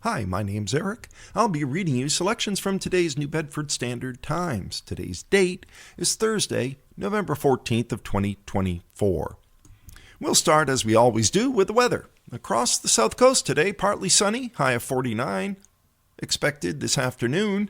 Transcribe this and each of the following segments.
Hi, my name's Eric. I'll be reading you selections from today's New Bedford Standard Times. Today's date is Thursday, November 14th of 2024. We'll start, as we always do, with the weather. Across the south coast today, partly sunny, high of 49. Expected this afternoon,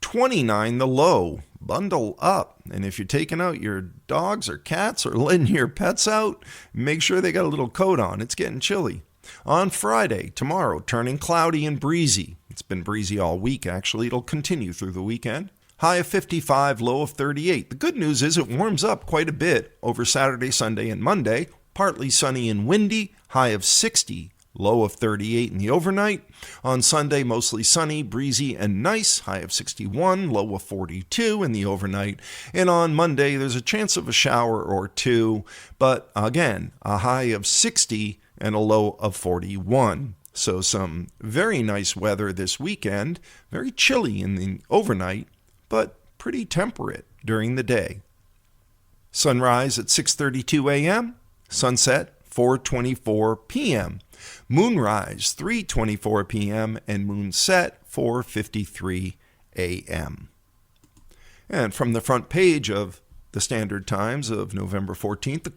29 the low. Bundle up. And if you're taking out your dogs or cats or letting your pets out, make sure they got a little coat on. It's getting chilly. On Friday, tomorrow, turning cloudy and breezy. It's been breezy all week, actually. It'll continue through the weekend. High of 55, low of 38. The good news is it warms up quite a bit over Saturday, Sunday, and Monday. Partly sunny and windy, high of 60, low of 38 in the overnight. On Sunday, mostly sunny, breezy, and nice, high of 61, low of 42 in the overnight. And on Monday, there's a chance of a shower or two, but again, a high of 60 and a low of 41. So some very nice weather this weekend, very chilly in the overnight, but pretty temperate during the day. Sunrise at 6:32 a.m., sunset 4:24 p.m., moonrise 3:24 p.m., and moonset 4:53 a.m. And from the front page of the Standard Times of November 14th,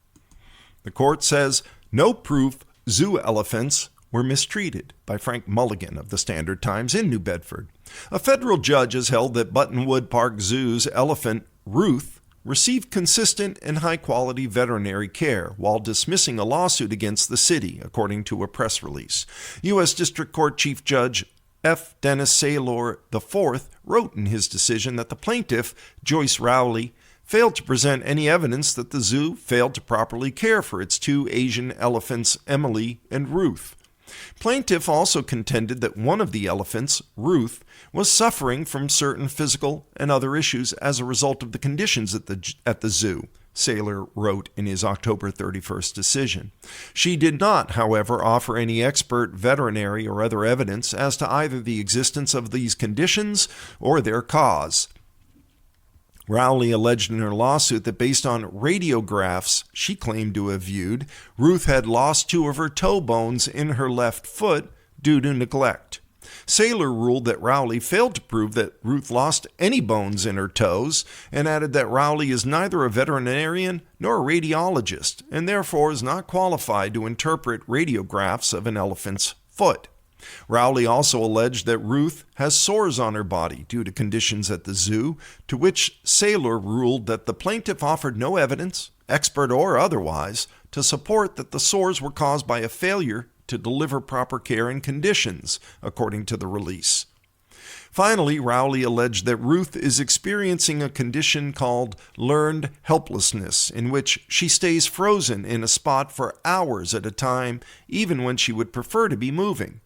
the court says, no proof zoo elephants were mistreated, by Frank Mulligan of the Standard Times in New Bedford. A federal judge has held that Buttonwood Park Zoo's elephant, Ruth, received consistent and high-quality veterinary care while dismissing a lawsuit against the city, according to a press release. U.S. District Court Chief Judge F. Dennis Saylor IV wrote in his decision that the plaintiff, Joyce Rowley, failed to present any evidence that the zoo failed to properly care for its two Asian elephants, Emily and Ruth. Plaintiff also contended that one of the elephants, Ruth, was suffering from certain physical and other issues as a result of the conditions at the zoo, Saylor wrote in his October 31st decision. She did not, however, offer any expert veterinary or other evidence as to either the existence of these conditions or their cause. Rowley alleged in her lawsuit that based on radiographs she claimed to have viewed, Ruth had lost two of her toe bones in her left foot due to neglect. Saylor ruled that Rowley failed to prove that Ruth lost any bones in her toes and added that Rowley is neither a veterinarian nor a radiologist and therefore is not qualified to interpret radiographs of an elephant's foot. Rowley also alleged that Ruth has sores on her body due to conditions at the zoo, to which Saylor ruled that the plaintiff offered no evidence, expert or otherwise, to support that the sores were caused by a failure to deliver proper care and conditions, according to the release. Finally, Rowley alleged that Ruth is experiencing a condition called learned helplessness, in which she stays frozen in a spot for hours at a time, even when she would prefer to be moving.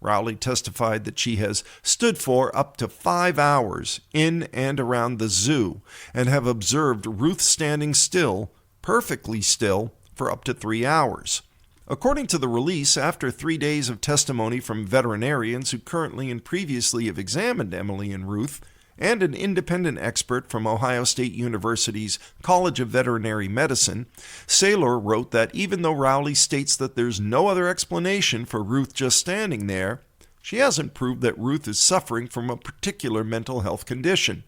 Rowley testified that she has stood for up to 5 hours in and around the zoo and have observed Ruth standing still, perfectly still, for up to 3 hours. According to the release, after 3 days of testimony from veterinarians who currently and previously have examined Emily and Ruth, and an independent expert from Ohio State University's College of Veterinary Medicine, Saylor wrote that even though Rowley states that there's no other explanation for Ruth just standing there, she hasn't proved that Ruth is suffering from a particular mental health condition.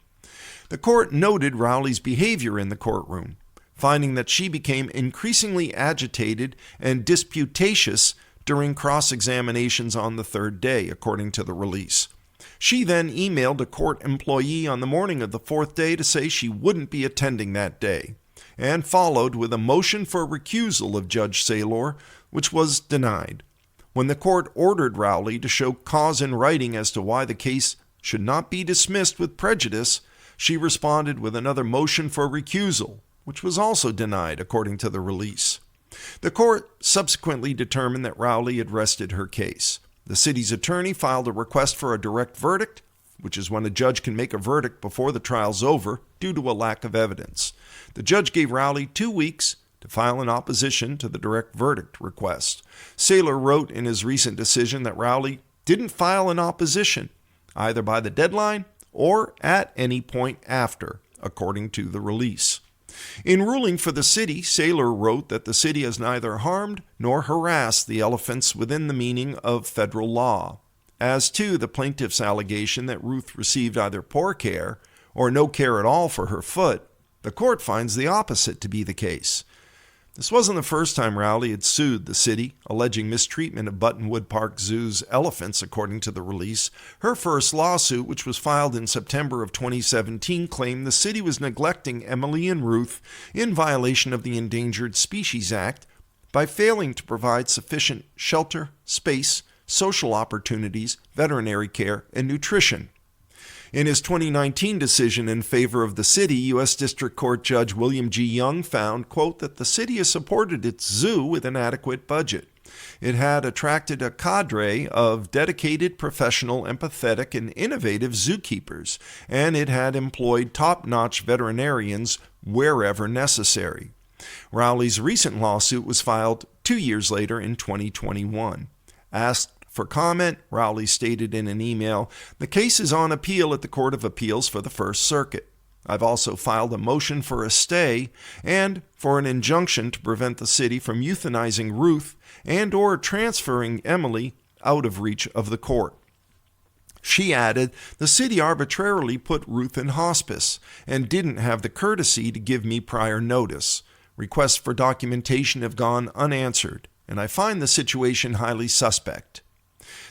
The court noted Rowley's behavior in the courtroom, finding that she became increasingly agitated and disputatious during cross-examinations on the third day, according to the release. She then emailed a court employee on the morning of the fourth day to say she wouldn't be attending that day, and followed with a motion for recusal of Judge Saylor, which was denied. When the court ordered Rowley to show cause in writing as to why the case should not be dismissed with prejudice, she responded with another motion for recusal, which was also denied, according to the release. The court subsequently determined that Rowley had rested her case. The city's attorney filed a request for a direct verdict, which is when a judge can make a verdict before the trial's over due to a lack of evidence. The judge gave Rowley 2 weeks to file an opposition to the direct verdict request. Saylor wrote in his recent decision that Rowley didn't file an opposition, either by the deadline or at any point after, according to the release. In ruling for the city, Saylor wrote that the city has neither harmed nor harassed the elephants within the meaning of federal law. As to the plaintiff's allegation that Ruth received either poor care or no care at all for her foot, the court finds the opposite to be the case. This wasn't the first time Rowley had sued the city, alleging mistreatment of Buttonwood Park Zoo's elephants, according to the release. Her first lawsuit, which was filed in September of 2017, claimed the city was neglecting Emily and Ruth in violation of the Endangered Species Act by failing to provide sufficient shelter, space, social opportunities, veterinary care, and nutrition. In his 2019 decision in favor of the city, U.S. District Court Judge William G. Young found, quote, that the city has supported its zoo with an adequate budget. It had attracted a cadre of dedicated, professional, empathetic, and innovative zookeepers, and it had employed top-notch veterinarians wherever necessary. Rowley's recent lawsuit was filed 2 years later in 2021. Asked for comment, Rowley stated in an email, "The case is on appeal at the Court of Appeals for the First Circuit. I've also filed a motion for a stay and for an injunction to prevent the city from euthanizing Ruth and or transferring Emily out of reach of the court." She added, "The city arbitrarily put Ruth in hospice and didn't have the courtesy to give me prior notice. Requests for documentation have gone unanswered, and I find the situation highly suspect."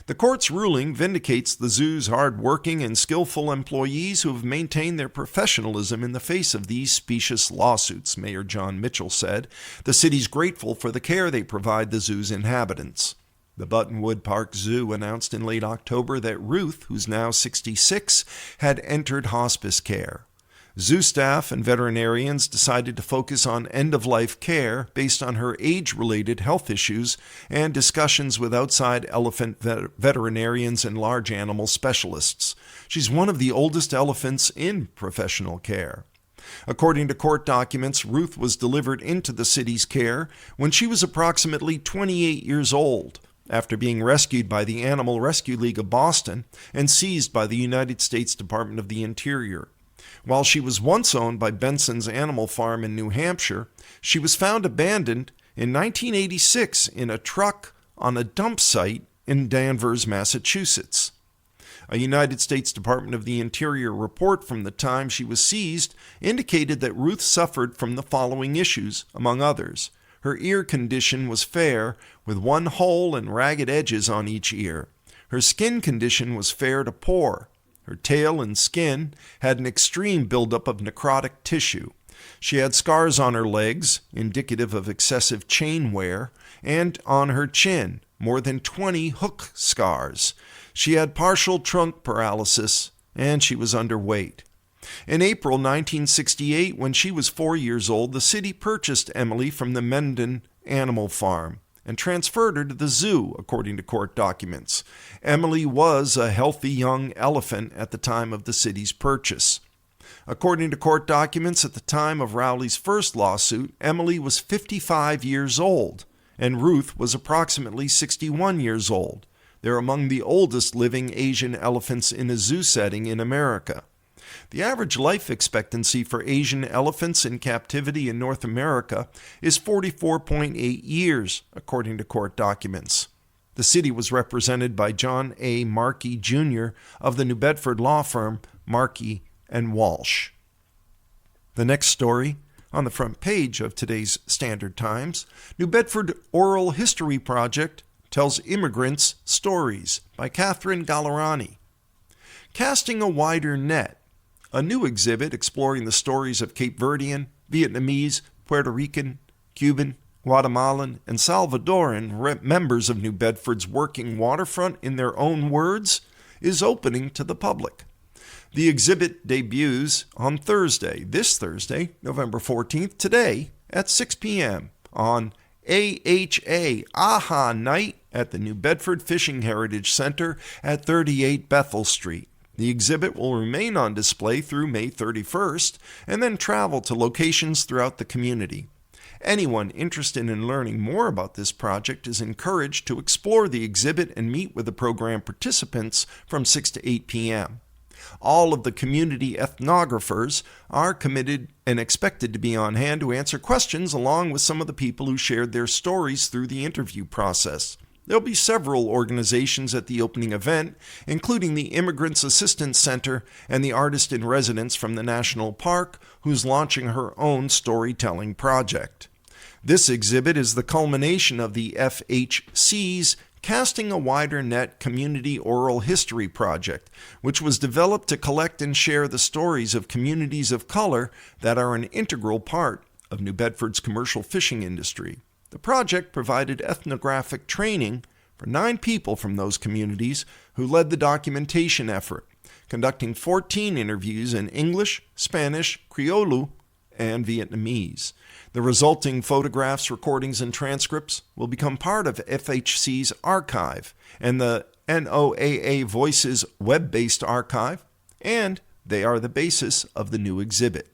The court's ruling vindicates the zoo's hard-working and skillful employees who have maintained their professionalism in the face of these specious lawsuits, Mayor John Mitchell said. The city's grateful for the care they provide the zoo's inhabitants. The Buttonwood Park Zoo announced in late October that Ruth, who's now 66, had entered hospice care. Zoo staff and veterinarians decided to focus on end-of-life care based on her age-related health issues and discussions with outside elephant veterinarians and large animal specialists. She's one of the oldest elephants in professional care. According to court documents, Ruth was delivered into the city's care when she was approximately 28 years old, after being rescued by the Animal Rescue League of Boston and seized by the United States Department of the Interior. While she was once owned by Benson's Animal Farm in New Hampshire, she was found abandoned in 1986 in a truck on a dump site in Danvers, Massachusetts. A United States Department of the Interior report from the time she was seized indicated that Ruth suffered from the following issues, among others. Her ear condition was fair, with one hole and ragged edges on each ear. Her skin condition was fair to poor. Her tail and skin had an extreme buildup of necrotic tissue. She had scars on her legs, indicative of excessive chain wear, and on her chin, more than 20 hook scars. She had partial trunk paralysis, and she was underweight. In April 1968, when she was 4 years old, the city purchased Emily from the Mendon Animal Farm and transferred her to the zoo, according to court documents. Emily was a healthy young elephant at the time of the city's purchase. According to court documents, at the time of Rowley's first lawsuit, Emily was 55 years old, and Ruth was approximately 61 years old. They're among the oldest living Asian elephants in a zoo setting in America. The average life expectancy for Asian elephants in captivity in North America is 44.8 years, according to court documents. The city was represented by John A. Markey, Jr. of the New Bedford law firm Markey and Walsh. The next story on the front page of today's Standard Times, New Bedford Oral History Project tells immigrants' stories by Catherine Gallerani. Casting a Wider Net, a new exhibit exploring the stories of Cape Verdean, Vietnamese, Puerto Rican, Cuban, Guatemalan, and Salvadoran members of New Bedford's working waterfront in their own words, is opening to the public. The exhibit debuts on this Thursday, November 14th, today at 6 p.m. on AHA Night at the New Bedford Fishing Heritage Center at 38 Bethel Street. The exhibit will remain on display through May 31st and then travel to locations throughout the community. Anyone interested in learning more about this project is encouraged to explore the exhibit and meet with the program participants from 6 to 8 p.m. All of the community ethnographers are committed and expected to be on hand to answer questions along with some of the people who shared their stories through the interview process. There'll be several organizations at the opening event, including the Immigrants Assistance Center and the artist in residence from the National Park, who's launching her own storytelling project. This exhibit is the culmination of the FHC's Casting a Wider Net Community Oral History Project, which was developed to collect and share the stories of communities of color that are an integral part of New Bedford's commercial fishing industry. The project provided ethnographic training for 9 people from those communities who led the documentation effort, conducting 14 interviews in English, Spanish, Creole, and Vietnamese. The resulting photographs, recordings, and transcripts will become part of FHC's archive and the NOAA Voices web-based archive, and they are the basis of the new exhibit.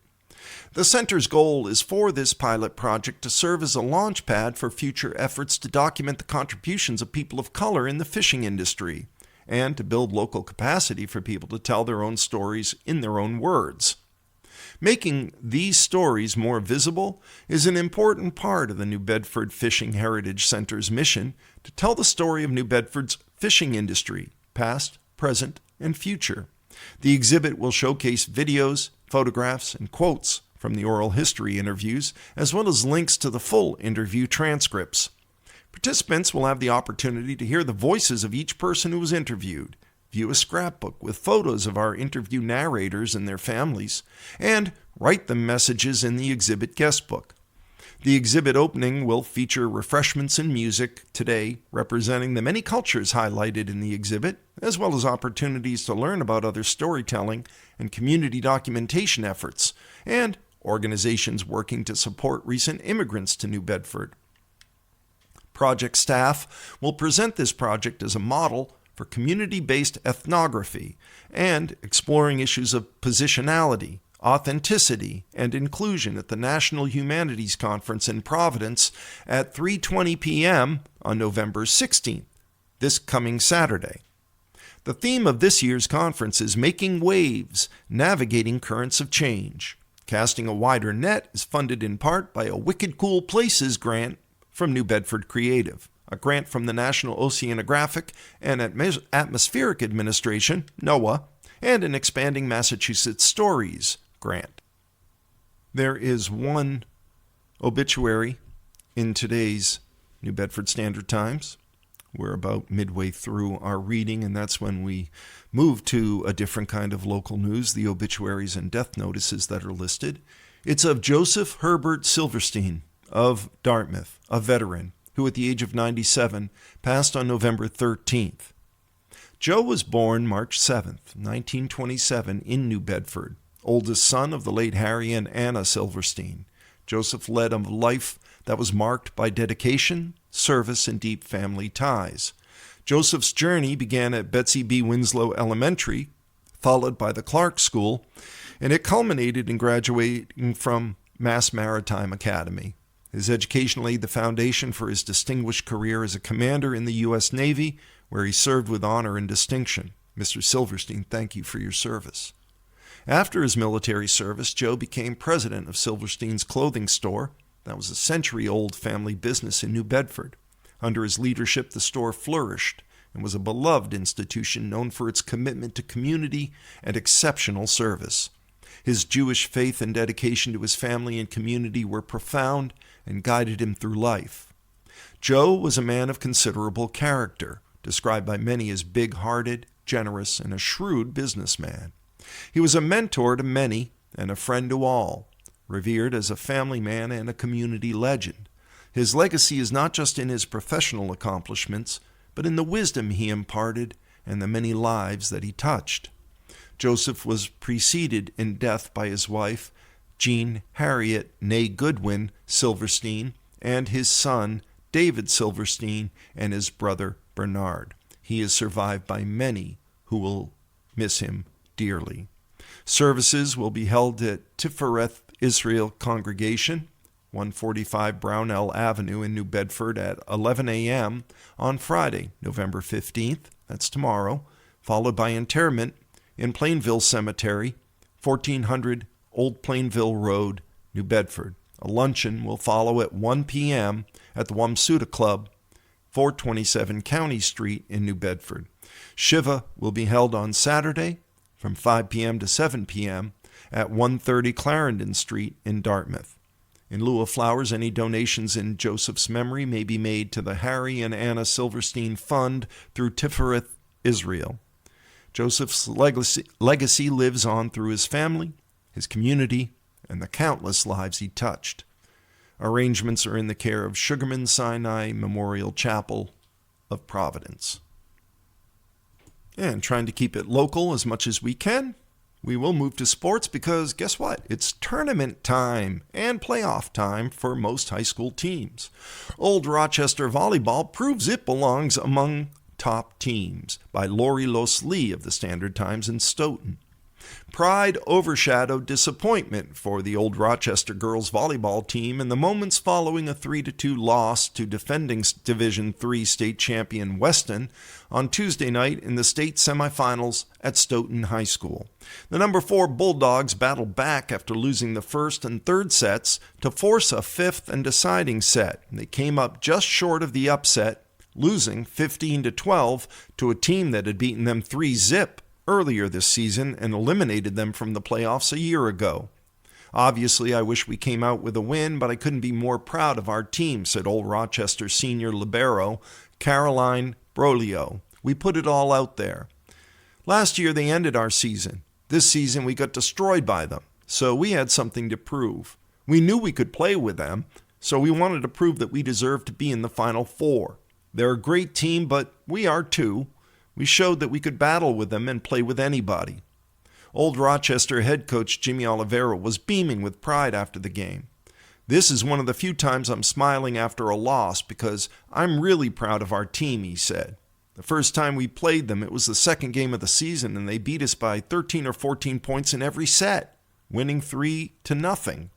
The center's goal is for this pilot project to serve as a launch pad for future efforts to document the contributions of people of color in the fishing industry, and to build local capacity for people to tell their own stories in their own words. Making these stories more visible is an important part of the New Bedford Fishing Heritage Center's mission to tell the story of New Bedford's fishing industry, past, present, and future. The exhibit will showcase videos, photographs, and quotes from the oral history interviews, as well as links to the full interview transcripts. Participants will have the opportunity to hear the voices of each person who was interviewed, view a scrapbook with photos of our interview narrators and their families, and write the messages in the exhibit guestbook. The exhibit opening will feature refreshments and music today representing the many cultures highlighted in the exhibit, as well as opportunities to learn about other storytelling and community documentation efforts, and organizations working to support recent immigrants to New Bedford. Project staff will present this project as a model for community-based ethnography and exploring issues of positionality, authenticity, and inclusion at the National Humanities Conference in Providence at 3:20 p.m. on November 16th, this coming Saturday. The theme of this year's conference is Making Waves, Navigating Currents of Change. Casting a Wider Net is funded in part by a Wicked Cool Places grant from New Bedford Creative, a grant from the National Oceanographic and Atmospheric Administration, NOAA, and an Expanding Massachusetts Stories grant. There is one obituary in today's New Bedford Standard Times. We're about midway through our reading, and that's when we move to a different kind of local news, the obituaries and death notices that are listed. It's of Joseph Herbert Silverstein of Dartmouth, a veteran, who at the age of 97 passed on November 13th. Joe was born March 7th, 1927, in New Bedford, oldest son of the late Harry and Anna Silverstein. Joseph led a life that was marked by dedication, service, and deep family ties. Joseph's journey began at Betsy B. Winslow Elementary, followed by the Clark School, and it culminated in graduating from Mass Maritime Academy. His education laid the foundation for his distinguished career as a commander in the U.S. Navy, where he served with honor and distinction. Mr. Silverstein, thank you for your service. After his military service, Joe became president of Silverstein's clothing store. That was a century-old family business in New Bedford. Under his leadership, the store flourished and was a beloved institution known for its commitment to community and exceptional service. His Jewish faith and dedication to his family and community were profound and guided him through life. Joe was a man of considerable character, described by many as big-hearted, generous, and a shrewd businessman. He was a mentor to many and a friend to all, revered as a family man and a community legend. His legacy is not just in his professional accomplishments, but in the wisdom he imparted and the many lives that he touched. Joseph was preceded in death by his wife, Jean Harriet née Goodwin Silverstein, and his son, David Silverstein, and his brother, Bernard. He is survived by many who will miss him dearly. Services will be held at Tifereth Israel Congregation, 145 Brownell Avenue in New Bedford at 11 a.m. on Friday, November 15th, that's tomorrow, followed by interment in Plainville Cemetery, 1400 Old Plainville Road, New Bedford. A luncheon will follow at 1 p.m. at the Wamsuta Club, 427 County Street in New Bedford. Shiva will be held on Saturday from 5 p.m. to 7 p.m. at 130 Clarendon Street in Dartmouth. In lieu of flowers, any donations in Joseph's memory may be made to the Harry and Anna Silverstein Fund through Tifereth, Israel. Joseph's legacy lives on through his family, his community, and the countless lives he touched. Arrangements are in the care of Sugarman Sinai Memorial Chapel of Providence. And trying to keep it local as much as we can, we will move to sports because guess what? It's tournament time and playoff time for most high school teams. Old Rochester Volleyball proves it belongs among top teams by Lori Los Lee of the Standard Times in Stoughton. Pride overshadowed disappointment for the Old Rochester girls volleyball team in the moments following a 3-2 loss to defending Division III state champion Weston on Tuesday night in the state semifinals at Stoughton High School. The number 4 Bulldogs battled back after losing the first and third sets to force a fifth and deciding set. They came up just short of the upset, losing 15-12 to a team that had beaten them 3-0 earlier this season and eliminated them from the playoffs a year ago. Obviously, I wish we came out with a win, but I couldn't be more proud of our team, said Old Rochester senior libero Caroline Brolio. We put it all out there. Last year, they ended our season. This season, we got destroyed by them, so we had something to prove. We knew we could play with them, so we wanted to prove that we deserved to be in the Final Four. They're a great team, but we are too. We showed that we could battle with them and play with anybody. Old Rochester head coach Jimmy Oliveira was beaming with pride after the game. This is one of the few times I'm smiling after a loss because I'm really proud of our team, he said. The first time we played them, it was the second game of the season, and they beat us by 13 or 14 points in every set, winning 3-0.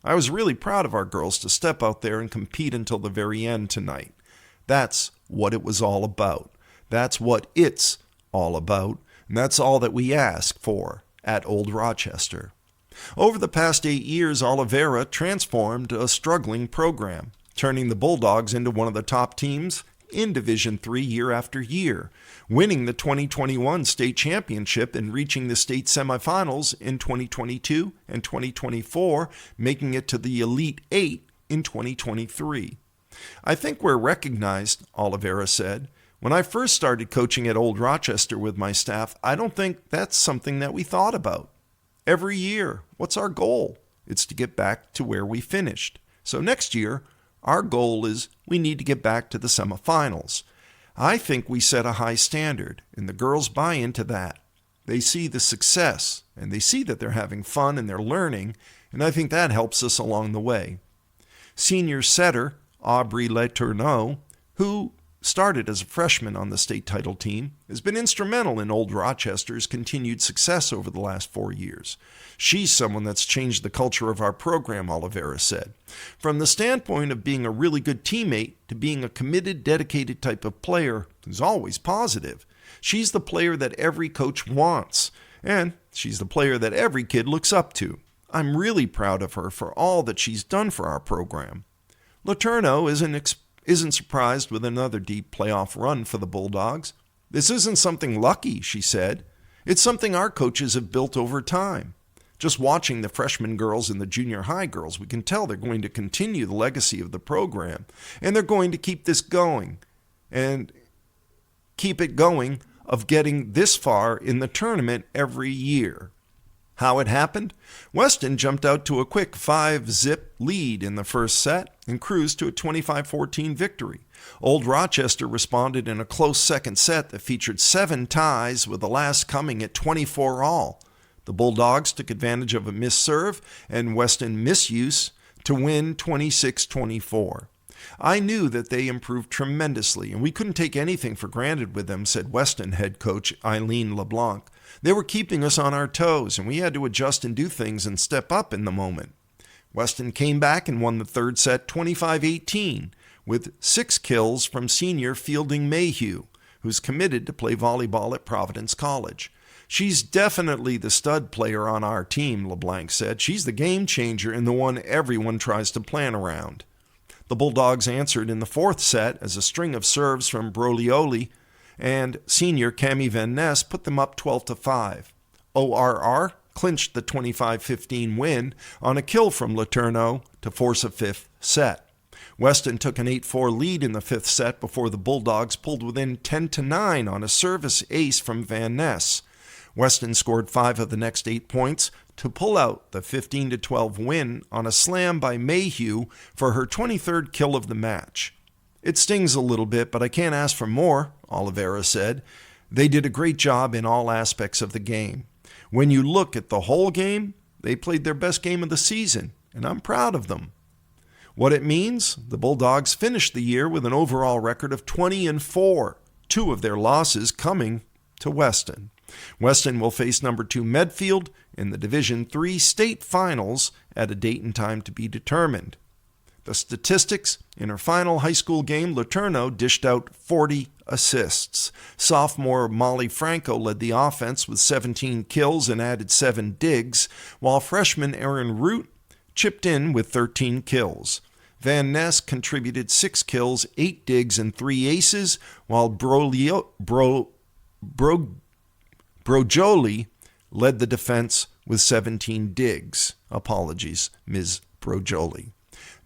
I was really proud of our girls to step out there and compete until the very end tonight. That's what it was all about. That's what it's all about, and that's all that we ask for at Old Rochester. Over the past 8 years, Oliveira transformed a struggling program, turning the Bulldogs into one of the top teams in Division III year after year, winning the 2021 state championship and reaching the state semifinals in 2022 and 2024, making it to the Elite Eight in 2023. I think we're recognized, Oliveira said. When I first started coaching at Old Rochester with my staff, I don't think that's something that we thought about. Every year, what's our goal? It's to get back to where we finished. So next year, our goal is we need to get back to the semifinals. I think we set a high standard, and the girls buy into that. They see the success, and they see that they're having fun and they're learning, and I think that helps us along the way. Senior setter Aubrey Letourneau, who started as a freshman on the state title team, has been instrumental in Old Rochester's continued success over the last 4 years. She's someone that's changed the culture of our program, Oliveira said. From the standpoint of being a really good teammate to being a committed, dedicated type of player who's always positive. She's the player that every coach wants, and she's the player that every kid looks up to. I'm really proud of her for all that she's done for our program. Letourneau isn't surprised with another deep playoff run for the Bulldogs. This isn't something lucky, she said. It's something our coaches have built over time. Just watching the freshman girls and the junior high girls, we can tell they're going to continue the legacy of the program, and they're going to keep this going, and keep it going of getting this far in the tournament every year. How it happened? Weston jumped out to a quick 5-zip lead in the first set and cruised to a 25-14 victory. Old Rochester responded in a close second set that featured 7 ties, with the last coming at 24 all. The Bulldogs took advantage of a missed serve and Weston misuse to win 26-24. I knew that they improved tremendously, and we couldn't take anything for granted with them, said Weston head coach Eileen LeBlanc. They were keeping us on our toes, and we had to adjust and do things and step up in the moment. Weston came back and won the third set 25-18, with 6 kills from senior Fielding Mayhew, who's committed to play volleyball at Providence College. She's definitely the stud player on our team, LeBlanc said. She's the game changer and the one everyone tries to plan around. The Bulldogs answered in the fourth set as a string of serves from Broglioli and senior Cammy Van Ness put them up 12-5. ORR clinched the 25-15 win on a kill from Letourneau to force a fifth set. Weston took an 8-4 lead in the fifth set before the Bulldogs pulled within 10-9 on a service ace from Van Ness. Weston scored 5 of the next 8 points to pull out the 15-12 win on a slam by Mayhew for her 23rd kill of the match. "It stings a little bit, but I can't ask for more," Oliveira said. "They did a great job in all aspects of the game. When you look at the whole game, they played their best game of the season, and I'm proud of them." What it means? The Bulldogs finished the year with an overall record of 20-4, 2 of their losses coming to Weston. Weston will face number 2 Medfield in the Division III state finals at a date and time to be determined. The statistics: in her final high school game, Letourneau dished out 40 assists. Sophomore Molly Franco led the offense with 17 kills and added 7 digs, while freshman Erin Root chipped in with 13 kills. Van Ness contributed 6 kills, 8 digs, and 3 aces, while Broglioli led the defense with 17 digs. Apologies, Ms. Broglioli.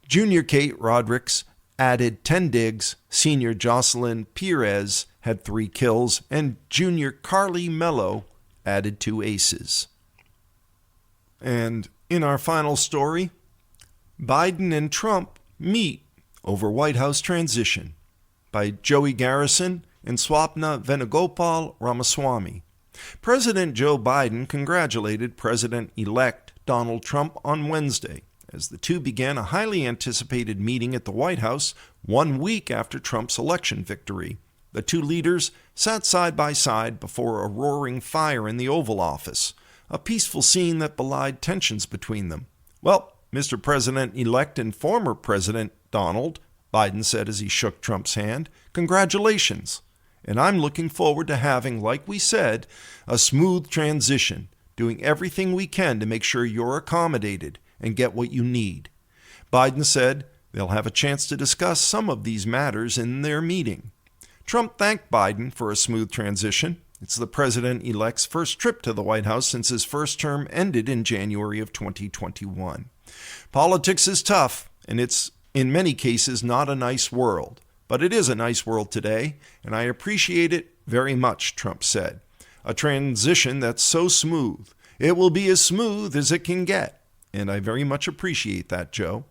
Junior Kate Rodericks added 10 digs, senior Jocelyn Perez had 3 kills, and junior Carly Mello added 2 aces. And in our final story, Biden and Trump meet over White House transition, by Joey Garrison and Swapna Venugopal Ramaswamy. President Joe Biden congratulated President-elect Donald Trump on Wednesday as the two began a highly anticipated meeting at the White House 1 week after Trump's election victory. The two leaders sat side by side before a roaring fire in the Oval Office, a peaceful scene that belied tensions between them. "Well, Mr. President-elect and former President Donald," Biden said as he shook Trump's hand, "congratulations. And I'm looking forward to having, like we said, a smooth transition, doing everything we can to make sure you're accommodated and get what you need." Biden said they'll have a chance to discuss some of these matters in their meeting. Trump thanked Biden for a smooth transition. It's the president-elect's first trip to the White House since his first term ended in January of 2021. "Politics is tough, and it's, in many cases, not a nice world. But it is a nice world today, and I appreciate it very much," Trump said. "A transition that's so smooth. It will be as smooth as it can get. And I very much appreciate that, Joe."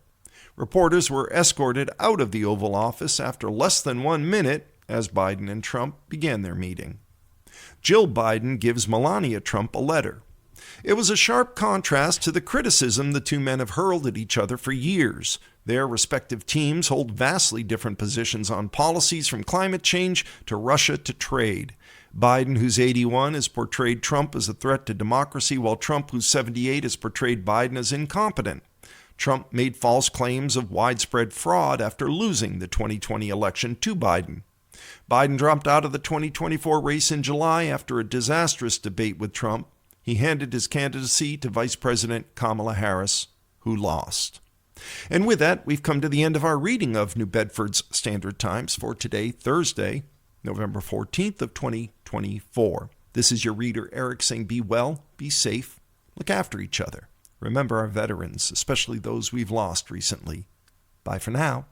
Reporters were escorted out of the Oval Office after less than 1 minute as Biden and Trump began their meeting. Jill Biden gives Melania Trump a letter. It was a sharp contrast to the criticism the two men have hurled at each other for years. Their respective teams hold vastly different positions on policies from climate change to Russia to trade. Biden, who's 81, has portrayed Trump as a threat to democracy, while Trump, who's 78, has portrayed Biden as incompetent. Trump made false claims of widespread fraud after losing the 2020 election to Biden. Biden dropped out of the 2024 race in July after a disastrous debate with Trump. He handed his candidacy to Vice President Kamala Harris, who lost. And with that, we've come to the end of our reading of New Bedford's Standard Times for today, Thursday, November 14th of 2024. This is your reader, Eric, saying be well, be safe, look after each other. Remember our veterans, especially those we've lost recently. Bye for now.